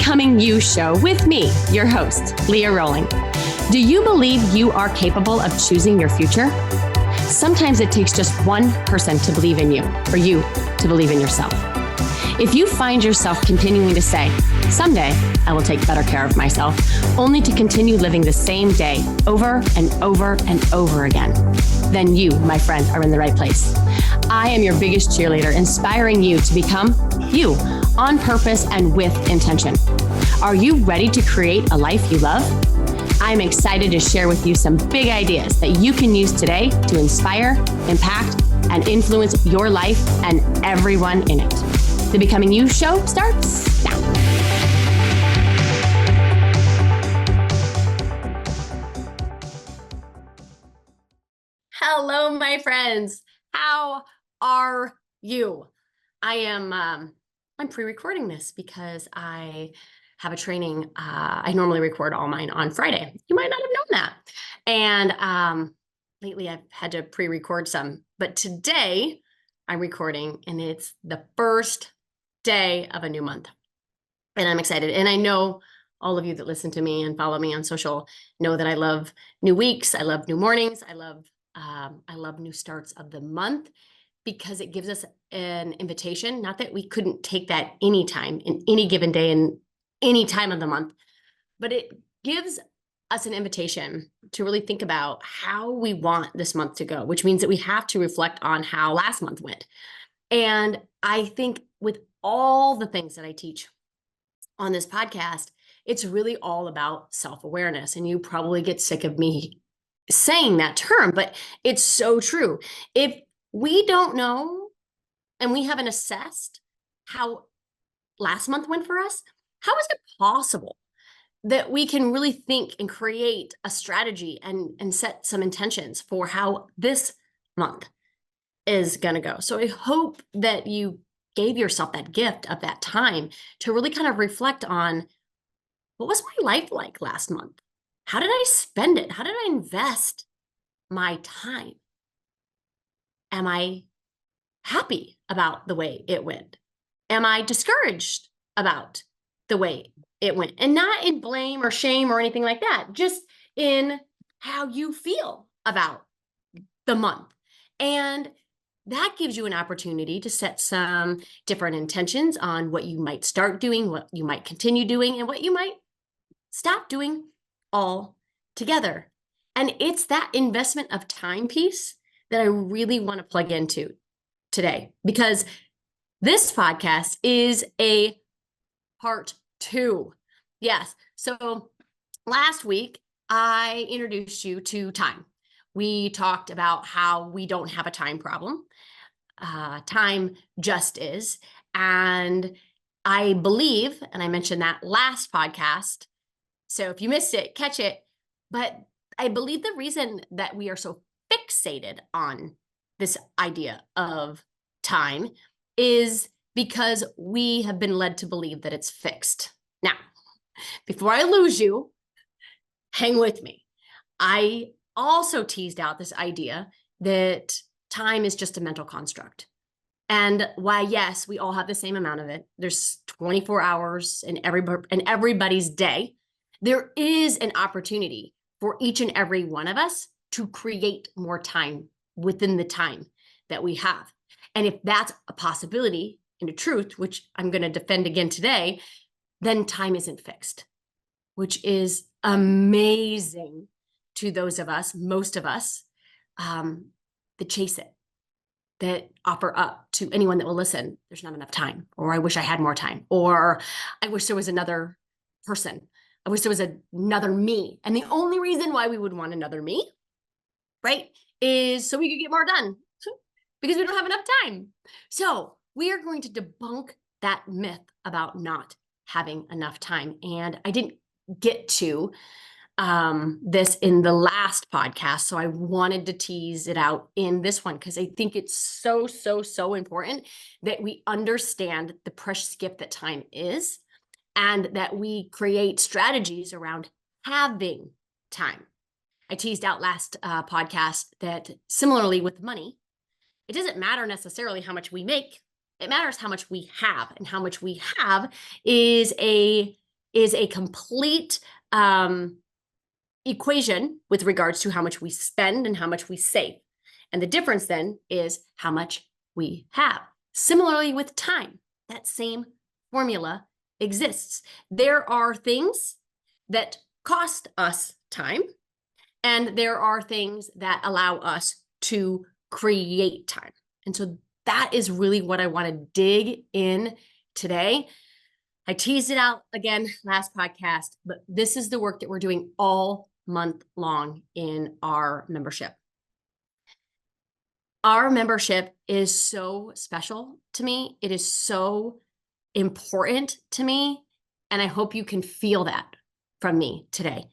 Becoming You show with me, your host, Leah Rowling. Do you believe you are capable of choosing your future? Sometimes it takes just one person to believe in you, or you to believe in yourself. If you find yourself continuing to say, someday I will take better care of myself, only to continue living the same day over and over and over again, then you, my friend, are in the right place. I am your biggest cheerleader, inspiring you to become you on purpose and with intention. Are you ready to create a life you love? I'm excited to share with you some big ideas that you can use today to inspire, impact, and influence your life and everyone in it. The Becoming You show starts now. Hello, my friends. How are you? I'm pre-recording this because I have a training. I normally record all mine on Friday. You might not have known that. And lately I've had to pre-record some, but today I'm recording and it's the first day of a new month. And I'm excited. And I know all of you that listen to me and follow me on social know that I love new weeks. I love new mornings. I love new starts of the month, because it gives us an invitation. Not that we couldn't take that anytime in any given day and any time of the month, but it gives us an invitation to really think about how we want this month to go, which means that we have to reflect on how last month went. And I think with all the things that I teach on this podcast, it's really all about self-awareness. And you probably get sick of me saying that term, but it's so true. If we don't know and we haven't assessed how last month went for us, how is it possible that we can really think and create a strategy and set some intentions for how this month is going to go? So I hope that you gave yourself that gift of that time to really kind of reflect on, what was my life like last month? How did I spend it? How did I invest my time? Am I happy about the way it went? Am I discouraged about the way it went? And not in blame or shame or anything like that, just in how you feel about the month. And that gives you an opportunity to set some different intentions on what you might start doing, what you might continue doing, and what you might stop doing altogether. And it's that investment of time piece that I really want to plug into today, because this podcast is a part 2. Yes. So last week, I introduced you to time. We talked about how we don't have a time problem. Time just is. And I believe, and I mentioned that last podcast, so if you missed it, catch it. But I believe the reason that we are so fixated on this idea of time is because we have been led to believe that it's fixed. Now, before I lose you, hang with me. I also teased out this idea that time is just a mental construct. And why, yes, we all have the same amount of it. There's 24 hours in everybody's day. There is an opportunity for each and every one of us to create more time within the time that we have. And if that's a possibility and a truth, which I'm going to defend again today, then time isn't fixed, which is amazing to those of us, most of us, that chase it, that offer up to anyone that will listen, there's not enough time, or I wish I had more time, or I wish there was another person. I wish there was another me. And the only reason why we would want another me, right, is so we could get more done, because we don't have enough time. So we are going to debunk that myth about not having enough time. And I didn't get to this in the last podcast, so I wanted to tease it out in this one, because I think it's so, so, so important that we understand the precious gift that time is, and that we create strategies around having time. I teased out last podcast that similarly with money, it doesn't matter necessarily how much we make. It matters how much we have, and how much we have is a is a complete equation with regards to how much we spend and how much we save. And the difference then is how much we have. Similarly with time, that same formula exists. There are things that cost us time, and there are things that allow us to create time. And so that is really what I want to dig in today. I teased it out again last podcast, but this is the work that we're doing all month long in our membership. Our membership is so special to me. It is so important to me. And I hope you can feel that from me today.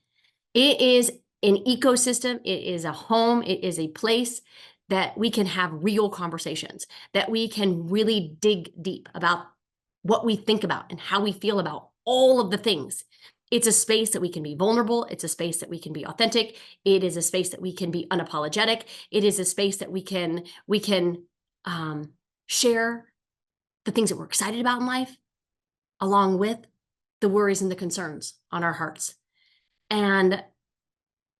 It is an ecosystem. It is a home. It is a place that we can have real conversations, that we can really dig deep about what we think about and how we feel about all of the things. It's a space that we can be vulnerable. It's a space that we can be authentic. It is a space that we can be unapologetic. It is a space that we can share the things that we're excited about in life, along with the worries and the concerns on our hearts. And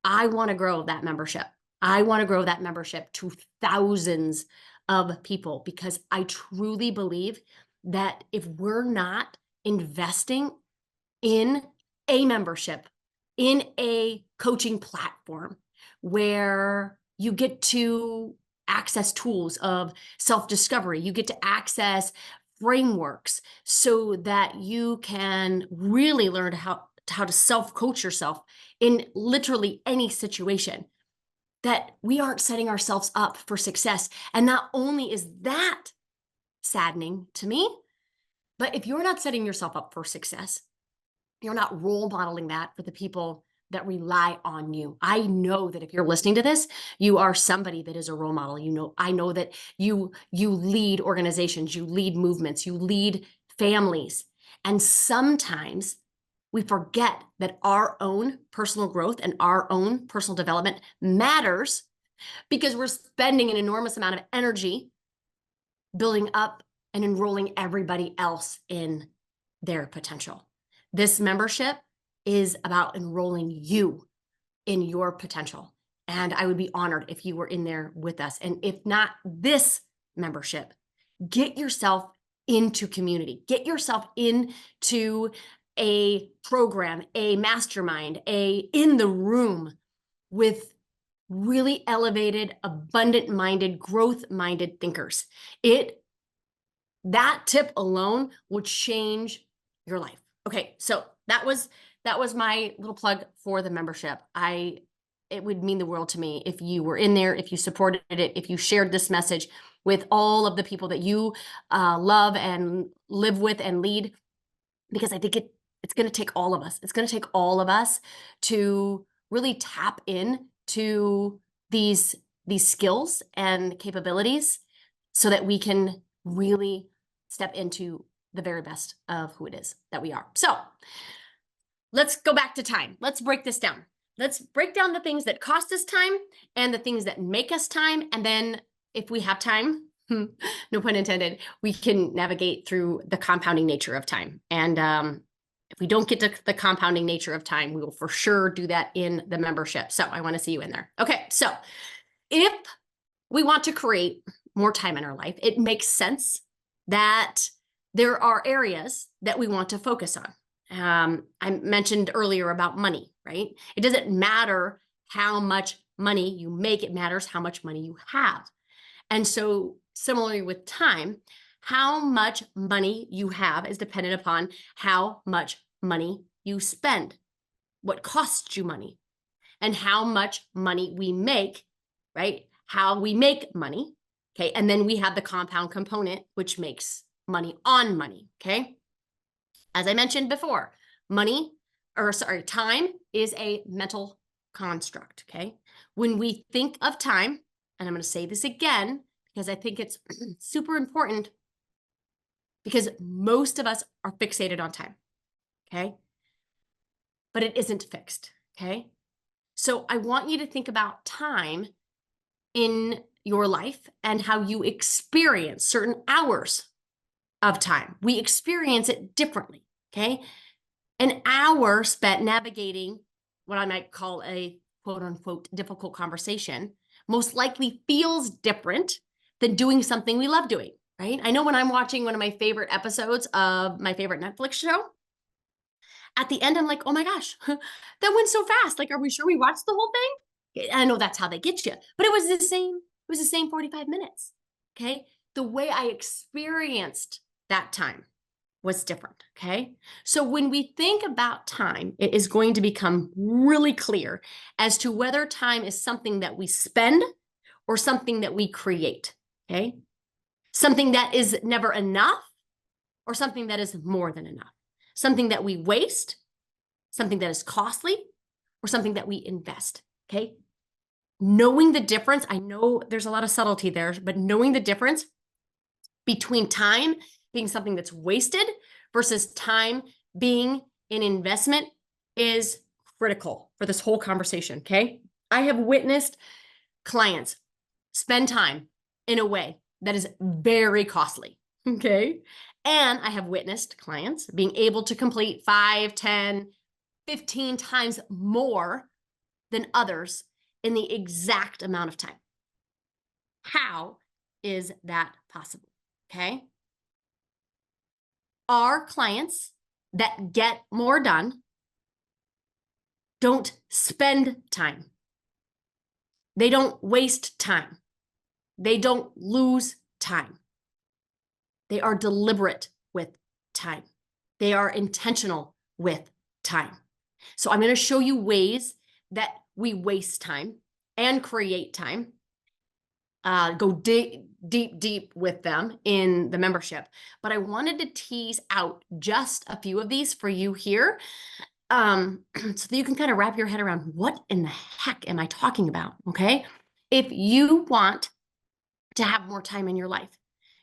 I want to grow that membership. I want to grow that membership to thousands of people, because I truly believe that if we're not investing in a membership, in a coaching platform where you get to access tools of self-discovery, you get to access frameworks so that you can really learn how to self-coach yourself in literally any situation, that we aren't setting ourselves up for success. And not only is that saddening to me, but if you're not setting yourself up for success, you're not role modeling that for the people that rely on you. I know that if you're listening to this, you are somebody that is a role model. I know that you lead organizations, you lead movements, you lead families. And sometimes we forget that our own personal growth and our own personal development matters, because we're spending an enormous amount of energy building up and enrolling everybody else in their potential. This membership is about enrolling you in your potential. And I would be honored if you were in there with us. And if not this membership, get yourself into community, get yourself into a program, a mastermind, in the room with really elevated, abundant-minded, growth-minded thinkers. That tip alone would change your life. Okay, so that was my little plug for the membership. It would mean the world to me if you were in there, if you supported it, if you shared this message with all of the people that you love and live with and lead, because I think it's going to take all of us. It's going to take all of us to really tap in to these skills and capabilities so that we can really step into the very best of who it is that we are. So let's go back to time. Let's break this down. Let's break down the things that cost us time and the things that make us time. And then if we have time, no pun intended, we can navigate through the compounding nature of time. And if we don't get to the compounding nature of time, we will for sure do that in the membership. So I want to see you in there. Okay, so if we want to create more time in our life, it makes sense that there are areas that we want to focus on. I mentioned earlier about money, right? It doesn't matter how much money you make, it matters how much money you have. And so similarly with time, how much money you have is dependent upon how much money you spend, what costs you money, and how much money we make, right? How we make money, okay? And then we have the compound component, which makes money on money, okay? As I mentioned before, time is a mental construct, okay? When we think of time, and I'm going to say this again, because I think it's super important, because most of us are fixated on time, okay? But it isn't fixed, okay? So I want you to think about time in your life and how you experience certain hours of time. We experience it differently, okay? An hour spent navigating what I might call a quote unquote difficult conversation most likely feels different than doing something we love doing, right? I know when I'm watching one of my favorite episodes of my favorite Netflix show, at the end, I'm like, oh my gosh, that went so fast. Like, are we sure we watched the whole thing? I know that's how they get you, but it was the same. It was the same 45 minutes. Okay. The way I experienced that time was different. Okay. So when we think about time, it is going to become really clear as to whether time is something that we spend or something that we create. Okay. Something that is never enough or something that is more than enough. Something that we waste, something that is costly, or something that we invest. Okay. Knowing the difference, I know there's a lot of subtlety there, but knowing the difference between time being something that's wasted versus time being an investment is critical for this whole conversation. Okay. I have witnessed clients spend time in a way that is very costly. Okay. And I have witnessed clients being able to complete 5, 10, 15 times more than others in the exact amount of time. How is that possible? Okay. Our clients that get more done don't spend time. They don't waste time. They don't lose time. They are deliberate with time. They are intentional with time. So I'm going to show you ways that we waste time and create time. Go deep with them in the membership. But I wanted to tease out just a few of these for you here, so that you can kind of wrap your head around what in the heck am I talking about, okay? If you want to have more time in your life,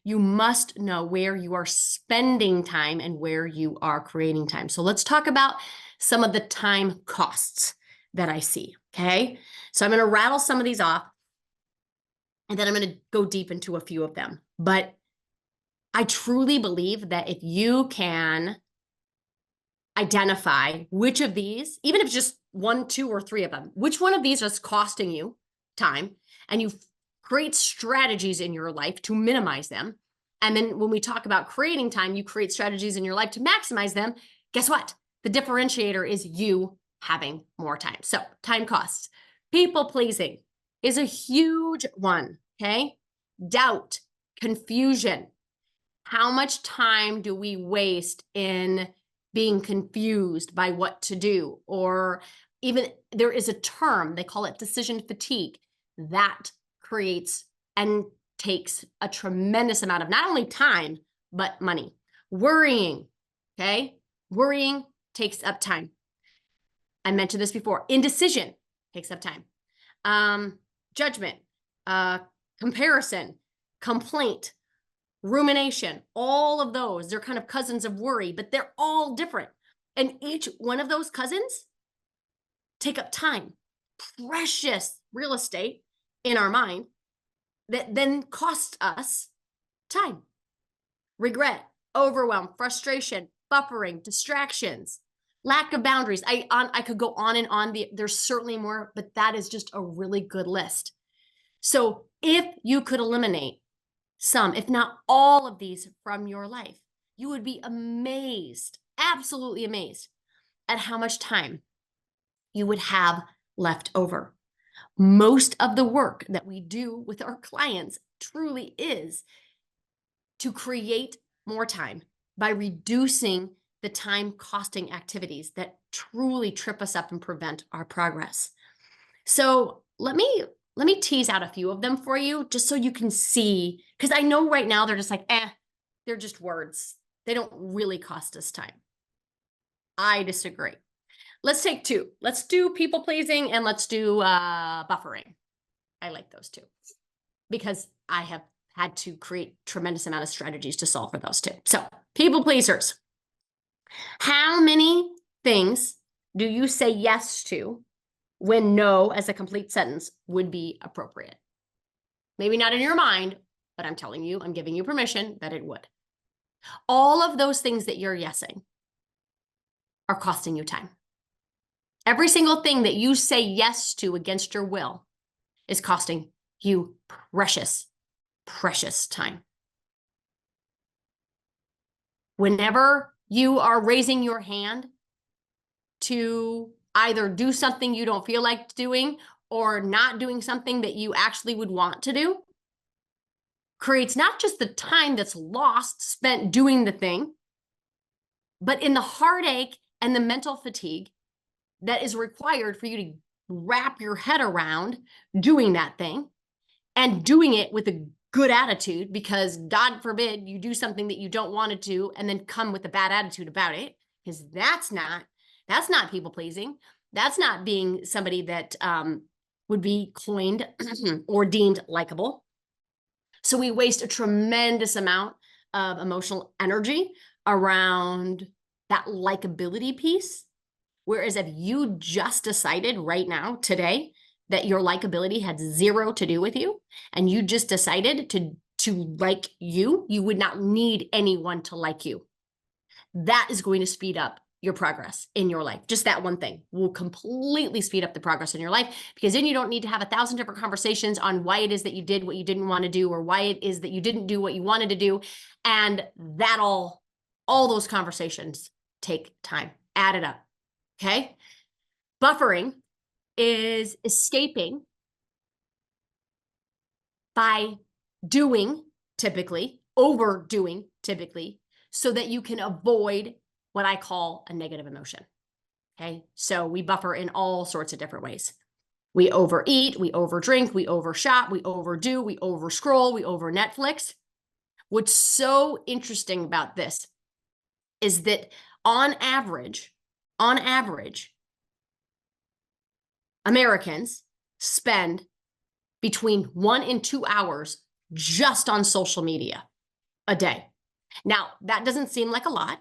you must know where you are spending time and where you are creating time. So let's talk about some of the time costs that I see, okay? So I'm going to rattle some of these off, and then I'm going to go deep into a few of them. But I truly believe that if you can identify which of these, even if it's just 1, 2, or 3 of them, which one of these is costing you time, and you create strategies in your life to minimize them. And then when we talk about creating time, you create strategies in your life to maximize them. Guess what? The differentiator is you having more time. So time costs. People pleasing is a huge one. Okay. Doubt, confusion. How much time do we waste in being confused by what to do? Or even there is a term, they call it decision fatigue, that creates and takes a tremendous amount of not only time, but money. Worrying, okay? Worrying takes up time. I mentioned this before. Indecision takes up time. Judgment, comparison, complaint, rumination, all of those, they're kind of cousins of worry, but they're all different. And each one of those cousins take up time, precious real estate in our mind that then costs us time. Regret, overwhelm, frustration, buffering, distractions, lack of boundaries. I could go on and on. There's certainly more, but that is just a really good list. So if you could eliminate some, if not all of these from your life, you would be amazed, absolutely amazed at how much time you would have left over. Most of the work that we do with our clients truly is to create more time by reducing the time costing activities that truly trip us up and prevent our progress. So let me tease out a few of them for you just so you can see, because I know right now they're just like, they're just words. They don't really cost us time. I disagree. Let's take 2. Let's do people pleasing and let's do buffering. I like those 2 because I have had to create tremendous amount of strategies to solve for those 2. So people pleasers. How many things do you say yes to when no as a complete sentence would be appropriate? Maybe not in your mind, but I'm telling you, I'm giving you permission that it would. All of those things that you're yesing, are costing you time. Every single thing that you say yes to against your will is costing you precious, precious time. Whenever you are raising your hand to either do something you don't feel like doing or not doing something that you actually would want to do, creates not just the time that's lost spent doing the thing, but in the heartache and the mental fatigue that is required for you to wrap your head around doing that thing and doing it with a good attitude, because God forbid you do something that you don't want to do and then come with a bad attitude about it, because that's not people pleasing. That's not being somebody that would be coined or deemed likable. So we waste a tremendous amount of emotional energy around that likability piece. Whereas if you just decided right now, today, that your likability had zero to do with you, and you just decided to like you would not need anyone to like you. That is going to speed up your progress in your life. Just that one thing will completely speed up the progress in your life, because then you don't need to have 1,000 different conversations on why it is that you did what you didn't want to do, or why it is that you didn't do what you wanted to do. And that all those conversations take time. Add it up. Okay. Buffering is escaping by doing, typically, overdoing, typically, so that you can avoid what I call a negative emotion. Okay. So we buffer in all sorts of different ways. We overeat, we overdrink, we overshop, we overdo, we overscroll, we over Netflix. What's so interesting about this is that on average, Americans spend between 1 and 2 hours just on social media a day. Now, that doesn't seem like a lot,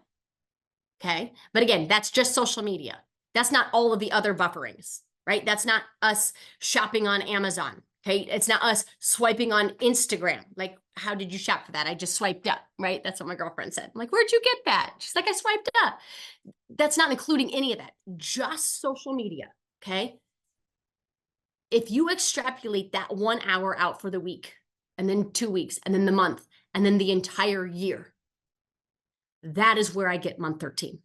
okay? But again, that's just social media. That's not all of the other bufferings, right? That's not us shopping on Amazon, okay? It's not us swiping on Instagram. Like, how did you shop for that? I just swiped up, right? That's what my girlfriend said. I'm like, where'd you get that? She's like, I swiped up. That's not including any of that, just social media, okay? If you extrapolate that 1 hour out for the week, and then 2 weeks, and then the month, and then the entire year, that is where I get month 13.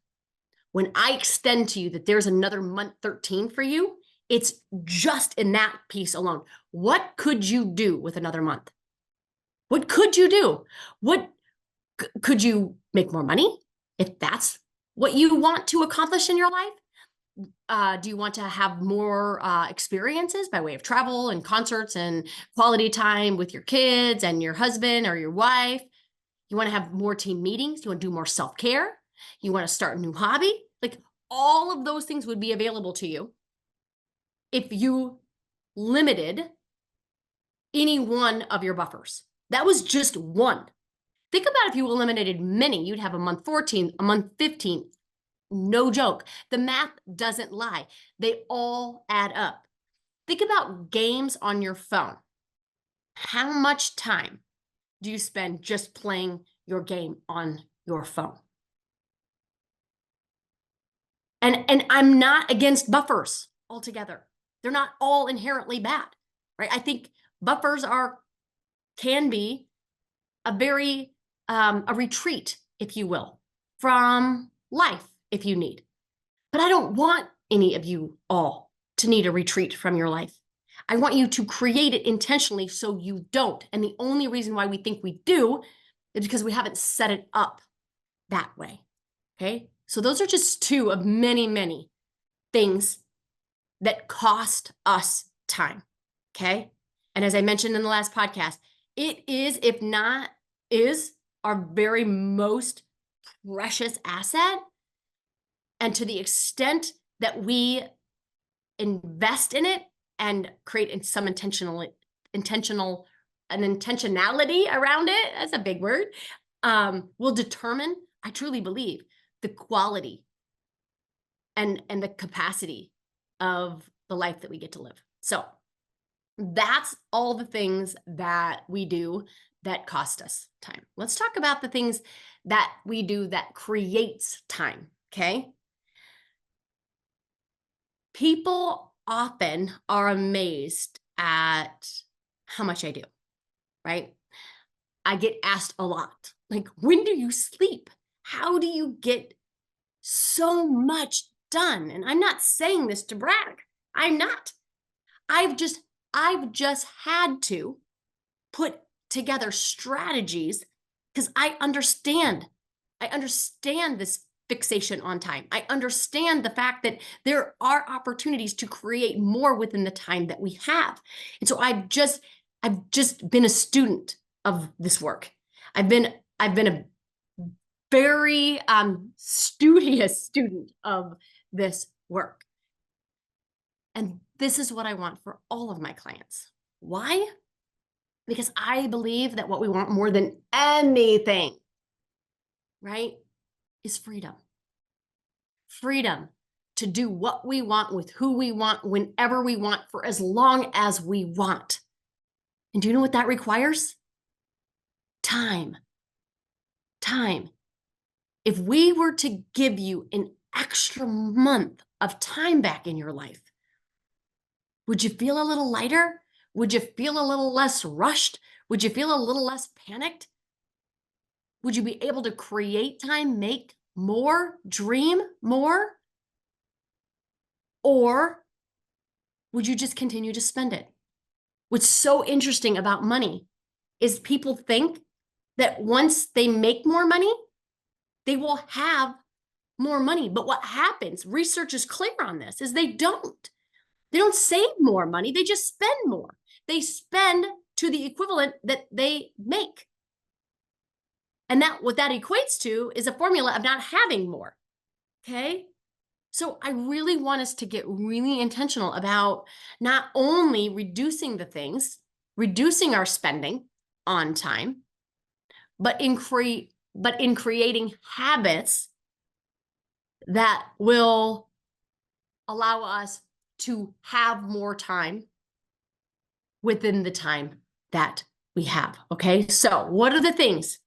When I extend to you that there's another month 13 for you, it's just in that piece alone. What could you do with another month? What could you do? What could you make more money if that's what you want to accomplish in your life? Do you want to have more experiences by way of travel and concerts and quality time with your kids and your husband or your wife? You want to have more team meetings? You want to do more self-care? You want to start a new hobby? Like, all of those things would be available to you if you limited any one of your buffers. That was just one. Think about if you eliminated many, you'd have a month 14, a month 15. No joke. The math doesn't lie. They all add up. Think about games on your phone. How much time do you spend just playing your game on your phone? And I'm not against buffers altogether. They're not all inherently bad, right? I think buffers can be a very a retreat, if you will, from life if you need. But I don't want any of you all to need a retreat from your life. I want you to create it intentionally so you don't. And the only reason why we think we do is because we haven't set it up that way. Okay. So those are just two of many, many things that cost us time. Okay. And as I mentioned in the last podcast, it is, if not, is our very most precious asset. And to the extent that we invest in it and create some intentionality around it, that's a big word, will determine, I truly believe, the quality and the capacity of the life that we get to live. So that's all the things that we do that cost us time. Let's talk about the things that we do that creates time, okay? People often are amazed at how much I do, right? I get asked a lot, like, when do you sleep? How do you get so much done? And I'm not saying this to brag. I'm not. I've just I've just had to put together strategies because I understand. I understand this fixation on time. I understand the fact that there are opportunities to create more within the time that we have. And so I've just been a student of this work. I've been a very studious student of this work. And this is what I want for all of my clients. Why? Because I believe that what we want more than anything, right, is freedom. Freedom to do what we want with who we want, whenever we want, for as long as we want. And do you know what that requires? Time. Time. If we were to give you an extra month of time back in your life, would you feel a little lighter? Would you feel a little less rushed? Would you feel a little less panicked? Would you be able to create time, make more, dream more? Or would you just continue to spend it? What's so interesting about money is people think that once they make more money, they will have more money. But what happens, research is clear on this, is they don't. They don't save more money, they just spend more. They spend to the equivalent that they make. And that what that equates to is a formula of not having more. Okay? So I really want us to get really intentional about not only reducing the things, reducing our spending on time, but in creating habits that will allow us to have more time within the time that we have. Okay. So what are the things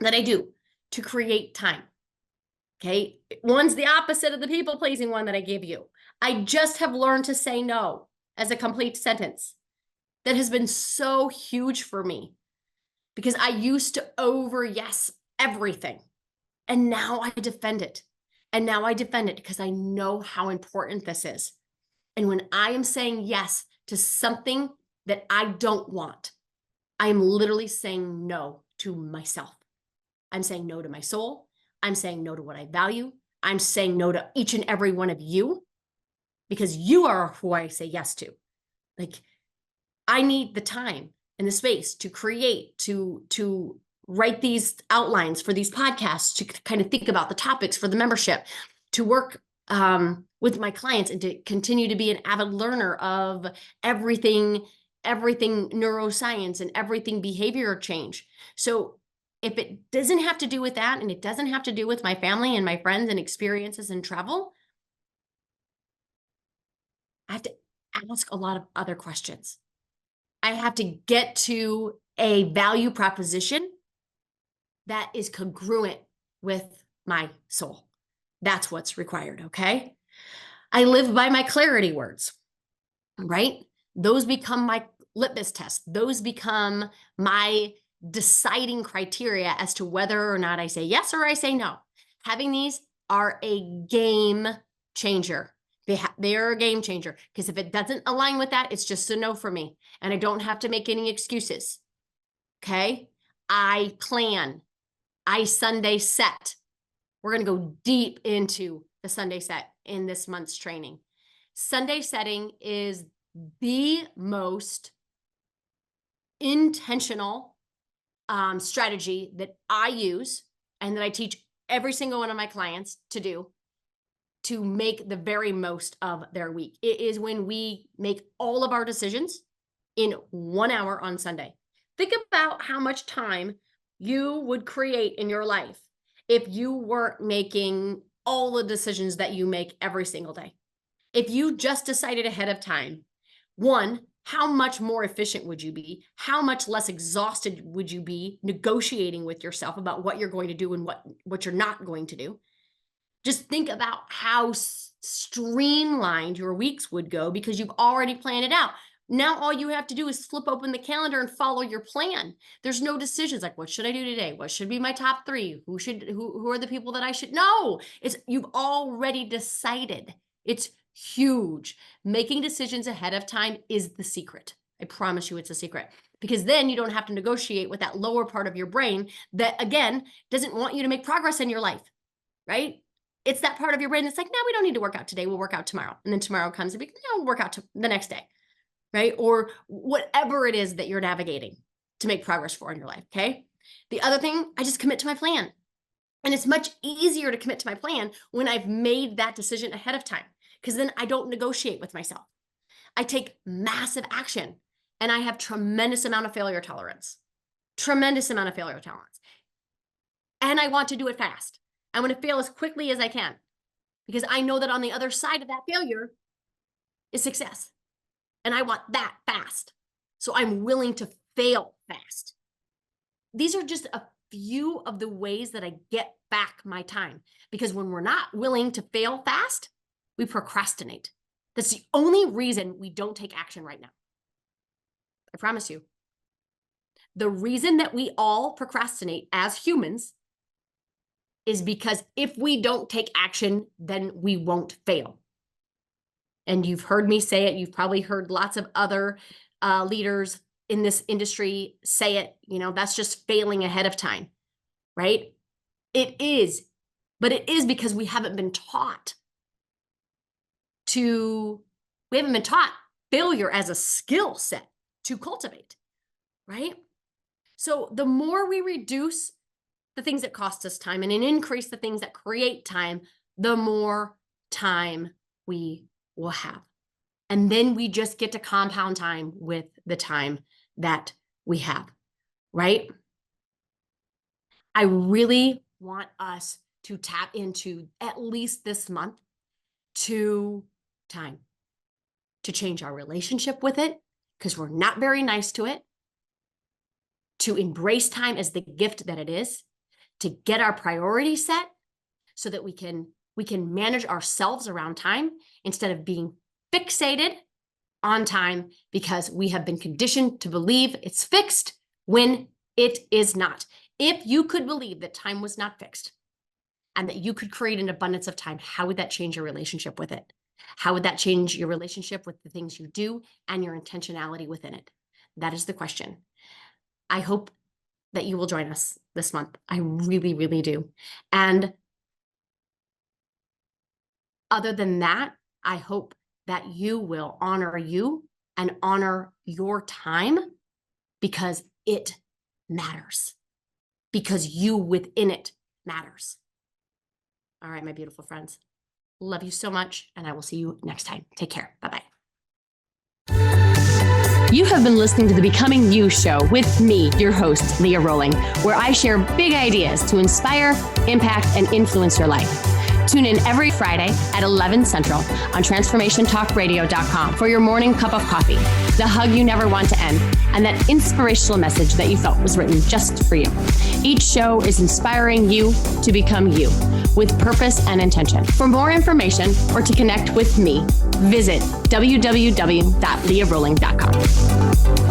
that I do to create time? Okay. One's the opposite of the people pleasing one that I gave you. I just have learned to say no as a complete sentence. That has been so huge for me because I used to over yes everything. And now I defend it. And now I defend it because I know how important this is. And when I am saying yes to something that I don't want, I am literally saying no to myself. I'm saying no to my soul. I'm saying no to what I value. I'm saying no to each and every one of you because you are who I say yes to. Like, I need the time and the space to create, to write these outlines for these podcasts, to kind of think about the topics for the membership, to work with my clients and to continue to be an avid learner of everything neuroscience and everything behavior change. So if it doesn't have to do with that, and it doesn't have to do with my family and my friends and experiences and travel, I have to ask a lot of other questions. I have to get to a value proposition that is congruent with my soul. That's what's required, okay? I live by my clarity words, right? Those become my litmus test. Those become my deciding criteria as to whether or not I say yes or I say no. Having these are a game changer. They are a game changer because if it doesn't align with that, it's just a no for me. And I don't have to make any excuses. Okay. I plan. I Sunday set. We're going to go deep into the Sunday set in this month's training. Sunday setting is the most intentional strategy that I use and that I teach every single one of my clients to do to make the very most of their week. It is when we make all of our decisions in 1 hour on Sunday. Think about how much time you would create in your life if you weren't making all the decisions that you make every single day. If you just decided ahead of time, one, how much more efficient would you be? How much less exhausted would you be negotiating with yourself about what you're going to do and what you're not going to do? Just think about how streamlined your weeks would go because you've already planned it out. Now all you have to do is flip open the calendar and follow your plan. There's no decisions like, what should I do today? What should be my top 3? Who are the people that I should know? It's you've already decided. It's huge. Making decisions ahead of time is the secret. I promise you it's a secret, because then you don't have to negotiate with that lower part of your brain that, again, doesn't want you to make progress in your life, right? It's that part of your brain that's like, no, we don't need to work out today. We'll work out tomorrow. And then tomorrow comes and we we'll work out the next day, right? Or whatever it is that you're navigating to make progress for in your life, okay? The other thing, I just commit to my plan. And it's much easier to commit to my plan when I've made that decision ahead of time, because then I don't negotiate with myself. I take massive action, and I have tremendous amount of failure tolerance, And I want to do it fast. I want to fail as quickly as I can, because I know that on the other side of that failure is success. And I want that fast. So I'm willing to fail fast. These are just a few of the ways that I get back my time, because when we're not willing to fail fast, we procrastinate. That's the only reason we don't take action right now. I promise you. The reason that we all procrastinate as humans is because if we don't take action, then we won't fail. And you've heard me say it. You've probably heard lots of other leaders in this industry say it. That's just failing ahead of time, right? It is, but it is because we haven't been taught failure as a skill set to cultivate, right? So the more we reduce the things that cost us time and increase the things that create time, the more time we will have. And then we just get to compound time with the time that we have, right? I really want us to tap into, at least this month, to time, to change our relationship with it, because we're not very nice to it, to embrace time as the gift that it is, to get our priorities set so that we can manage ourselves around time instead of being fixated on time because we have been conditioned to believe it's fixed when it is not. If you could believe that time was not fixed and that you could create an abundance of time, how would that change your relationship with it? How would that change your relationship with the things you do and your intentionality within it? That is the question. I hope that you will join us this month. I really, really do. And other than that, I hope that you will honor you and honor your time, because it matters, because you within it matters. All right, my beautiful friends. Love you so much, and I will see you next time. Take care. Bye-bye. You have been listening to the Becoming You show with me, your host, Leah Rowling, where I share big ideas to inspire, impact, and influence your life. Tune in every Friday at 11 Central on transformationtalkradio.com for your morning cup of coffee, the hug you never want to end, and that inspirational message that you felt was written just for you. Each show is inspiring you to become you with purpose and intention. For more information or to connect with me, visit www.leahrowling.com.